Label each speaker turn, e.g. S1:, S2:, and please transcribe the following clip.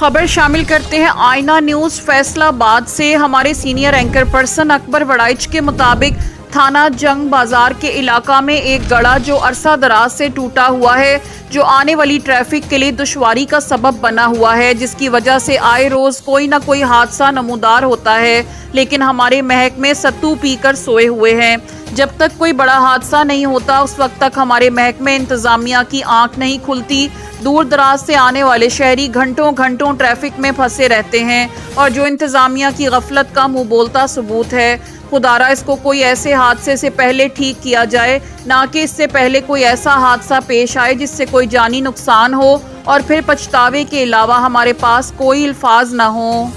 S1: खबर शामिल करते हैं आईना न्यूज फैसलाबाद से। हमारे senior anchor person Akbar Waraich के मुताबिक थाना जंग बाजार के इलाका में एक गड़ा जो अरसा दराज से टूटा हुआ है, जो आने वाली ट्रैफिक के लिए दुश्वारी का सबब बना हुआ है, जिसकी वजह से आए रोज कोई ना कोई हादसा नमूदार होता है। लेकिन हमारे महकमे सत्तू पीकर सोए हुए हैं। जब तक कोई बड़ा हादसा नहीं होता उस वक्त तक हमारे महकमे इंतजामिया की आंख नहीं खुलती। दूर दराज से आने वाले शहरी घंटों घंटों ट्रैफिक में फंसे रहते हैं और जो इंतजामिया की गफलत का मुंह बोलता सबूत है। खुदारा इसको कोई ऐसे हादसे से पहले ठीक किया जाए, ना कि इससे पहले कोई ऐसा हादसा पेश आए जिससे कोई जानी नुकसान हो और फिर पछतावे के अलावा हमारे पास कोई अल्फाज ना हो।